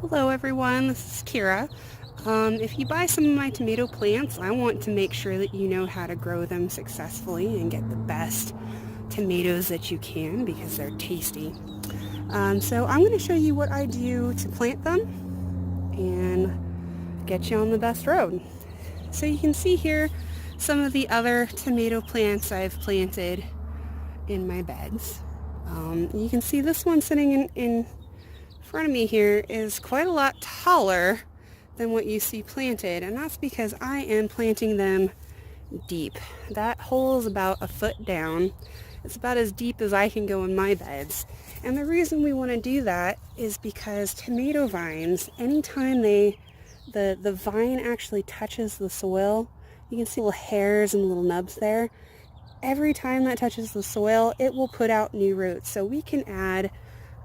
Hello everyone, this is Keira. If you buy some of my tomato plants, I want to make sure that you know how to grow them successfully and get the best tomatoes that you can because they're tasty. So I'm going to show you what I do to plant them and get you on the best road. So you can see here some of the other tomato plants I've planted in my beds. You can see this one sitting in front of me here is quite a lot taller than what you see planted, and that's because I am planting them deep. That hole is about a foot down. It's about as deep as I can go in my beds. And the reason we want to do that is because tomato vines, anytime the vine actually touches the soil, you can see little hairs and little nubs there. Every time that touches the soil, it will put out new roots. So we can add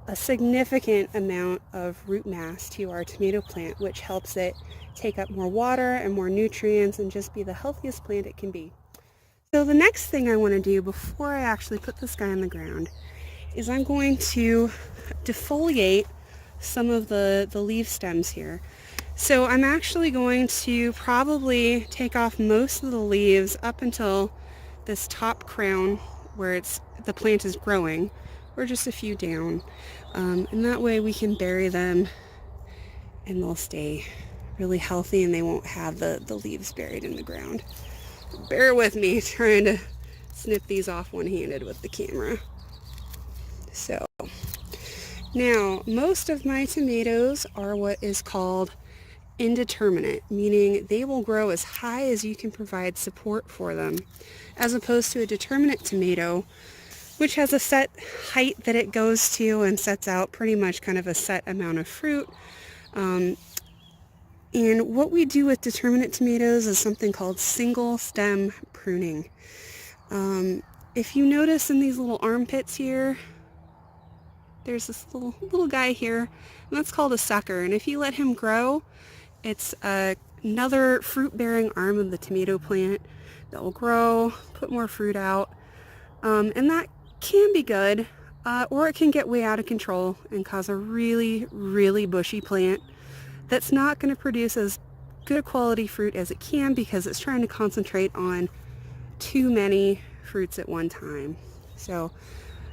a significant amount of root mass to our tomato plant, which helps it take up more water and more nutrients and just be the healthiest plant it can be. So the next thing I want to do before I actually put this guy on the ground is I'm going to defoliate some of the leaf stems here. So I'm actually going to probably take off most of the leaves up until this top crown where the plant is growing, or just a few down. And that way we can bury them and they'll stay really healthy and they won't have the leaves buried in the ground. Bear with me trying to snip these off one-handed with the camera. So now most of my tomatoes are what is called indeterminate, meaning they will grow as high as you can provide support for them, as opposed to a determinate tomato, which has a set height that it goes to and sets out pretty much kind of a set amount of fruit. And what we do with determinate tomatoes is something called single stem pruning. If you notice in these little armpits here, there's this little guy here, and that's called a sucker. And if you let him grow, it's another fruit-bearing arm of the tomato plant that will grow, put more fruit out, and that can be good, or it can get way out of control and cause a really, really bushy plant that's not going to produce as good quality fruit as it can because it's trying to concentrate on too many fruits at one time. So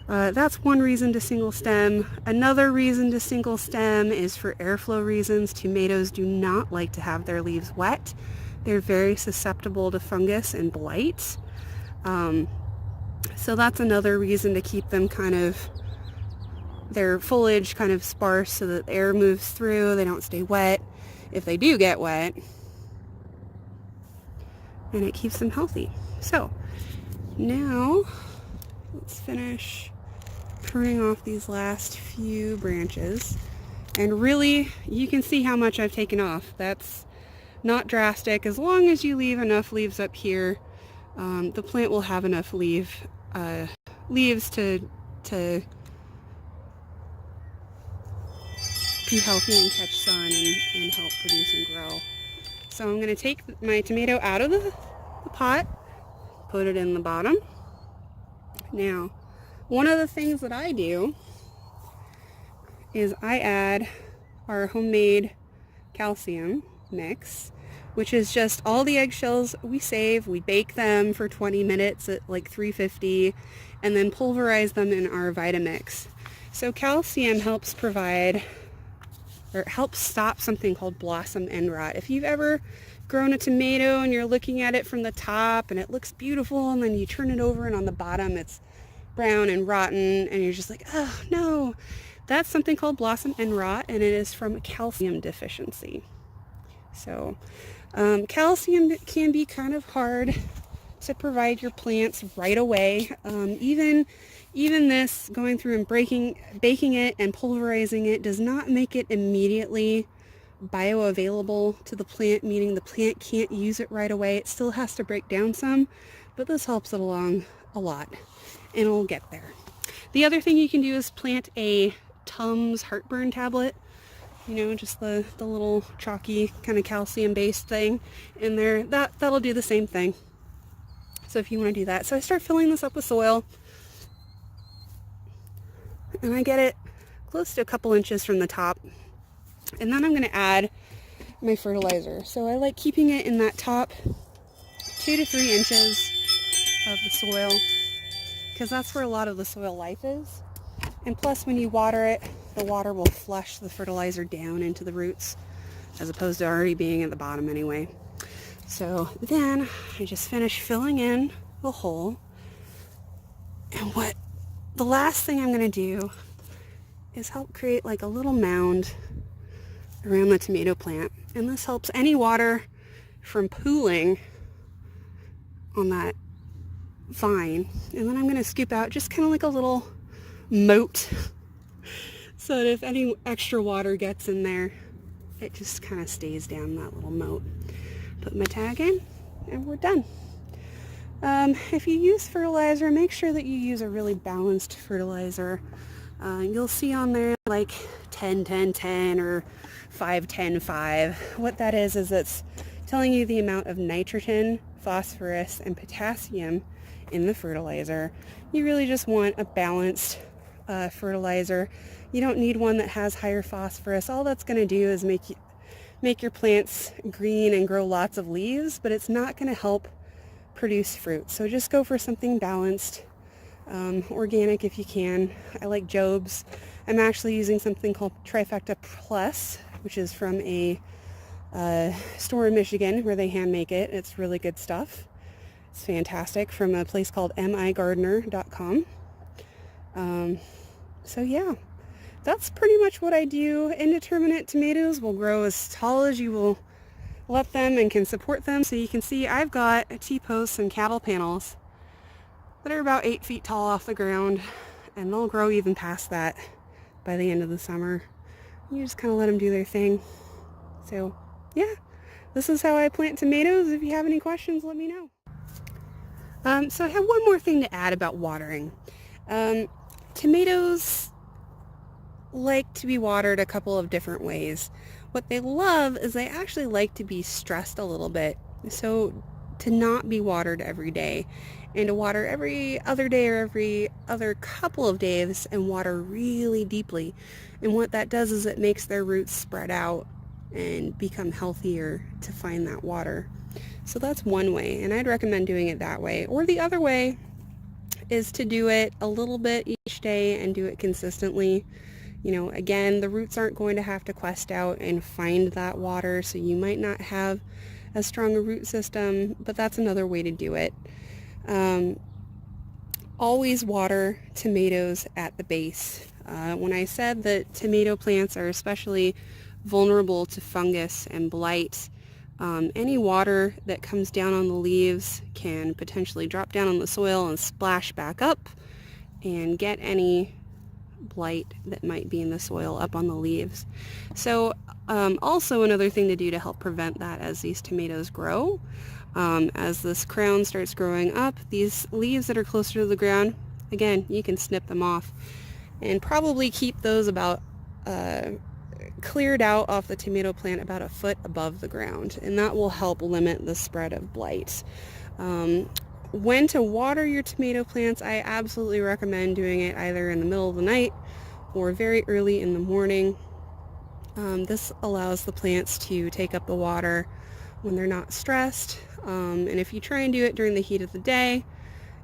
that's one reason to single stem. Another reason to single stem is for airflow reasons. Tomatoes do not like to have their leaves wet. They're very susceptible to fungus and blight. So that's another reason to keep them their foliage kind of sparse so that air moves through, they don't stay wet if they do get wet, and it keeps them healthy. So now let's finish pruning off these last few branches, and really you can see how much I've taken off. That's not drastic. As long as you leave enough leaves up here, the plant will have enough leaves to be healthy and catch sun and help produce and grow. So I'm going to take my tomato out of the pot, put it in the bottom. Now, one of the things that I do is I add our homemade calcium mix, which is just all the eggshells we save. We bake them for 20 minutes at like 350 and then pulverize them in our Vitamix. So calcium helps stop something called blossom end rot. If you've ever grown a tomato and you're looking at it from the top and it looks beautiful and then you turn it over and on the bottom it's brown and rotten and you're just like, oh no, that's something called blossom end rot, and it is from calcium deficiency. So calcium can be kind of hard to provide your plants right away. Even this, going through and baking it and pulverizing it, does not make it immediately bioavailable to the plant, meaning the plant can't use it right away. It still has to break down some, but this helps it along a lot, and it'll get there. The other thing you can do is plant a Tums heartburn tablet. Just the little chalky kind of calcium-based thing in there. That'll do the same thing. So if you want to do that. So I start filling this up with soil, and I get it close to a couple inches from the top. And then I'm going to add my fertilizer. So I like keeping it in that top 2 to 3 inches of the soil, because that's where a lot of the soil life is. And plus, when you water it, the water will flush the fertilizer down into the roots, as opposed to already being at the bottom anyway. So then I just finish filling in the hole. And the last thing I'm going to do is help create like a little mound around the tomato plant. And this helps any water from pooling on that vine. And then I'm going to scoop out just kind of like a little moat so that if any extra water gets in there, it just kind of stays down that little moat. Put my tag in and we're done. If you use fertilizer, make sure that you use a really balanced fertilizer. You'll see on there like 10-10-10 or 5-10-5. What that is it's telling you the amount of nitrogen, phosphorus, and potassium in the fertilizer. You really just want a balanced fertilizer. You don't need one that has higher phosphorus. All that's going to do is make your plants green and grow lots of leaves, but it's not going to help produce fruit. So just go for something balanced, organic if you can. I like Job's. I'm actually using something called Trifecta Plus, which is from a store in Michigan where they hand make it. It's really good stuff. It's fantastic, from a place called migardener.com. So yeah, that's pretty much what I do. Indeterminate tomatoes will grow as tall as you will let them and can support them. So you can see I've got T-posts and cattle panels that are about 8 feet tall off the ground, and they'll grow even past that by the end of the summer. You just kind of let them do their thing. So yeah, this is how I plant tomatoes. If you have any questions, let me know. So I have one more thing to add about watering. Tomatoes like to be watered a couple of different ways. What they love is they actually like to be stressed a little bit. So to not be watered every day, and to water every other day or every other couple of days and water really deeply. And what that does is it makes their roots spread out and become healthier to find that water. So that's one way, and I'd recommend doing it that way. Or the other way is to do it a little bit each day and do it consistently. You know, again, the roots aren't going to have to quest out and find that water, so you might not have as strong a root system, but that's another way to do it. Always water tomatoes at the base. When I said that tomato plants are especially vulnerable to fungus and blight, any water that comes down on the leaves can potentially drop down on the soil and splash back up and get any blight that might be in the soil up on the leaves. So also another thing to do to help prevent that as these tomatoes grow, as this crown starts growing up, these leaves that are closer to the ground, again, you can snip them off and probably keep those about cleared out off the tomato plant about a foot above the ground, and that will help limit the spread of blight. When to water your tomato plants, I absolutely recommend doing it either in the middle of the night or very early in the morning. This allows the plants to take up the water when they're not stressed. And if you try and do it during the heat of the day,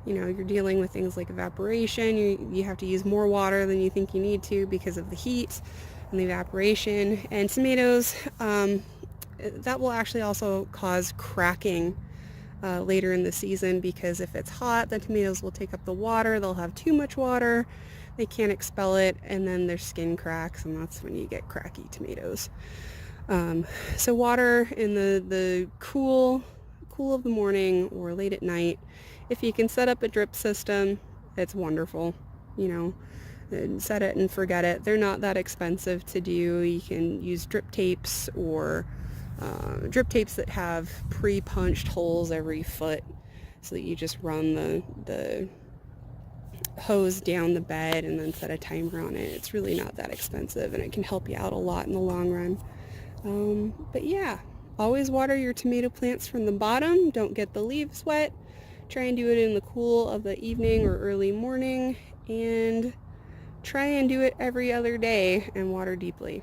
you know, you're dealing with things like evaporation. You have to use more water than you think you need to because of the heat and the evaporation. And tomatoes, that will actually also cause cracking later in the season, because if it's hot, the tomatoes will take up the water. They'll have too much water. They can't expel it, and then their skin cracks, and that's when you get cracky tomatoes. So water in the cool of the morning or late at night. If you can set up a drip system, it's wonderful. You know, and set it and forget it. They're not that expensive to do. You can use drip tapes or drip tapes that have pre-punched holes every foot, so that you just run the hose down the bed and then set a timer on it. It's really not that expensive, and it can help you out a lot in the long run. But yeah, always water your tomato plants from the bottom. Don't get the leaves wet. Try and do it in the cool of the evening or early morning, and try and do it every other day and water deeply.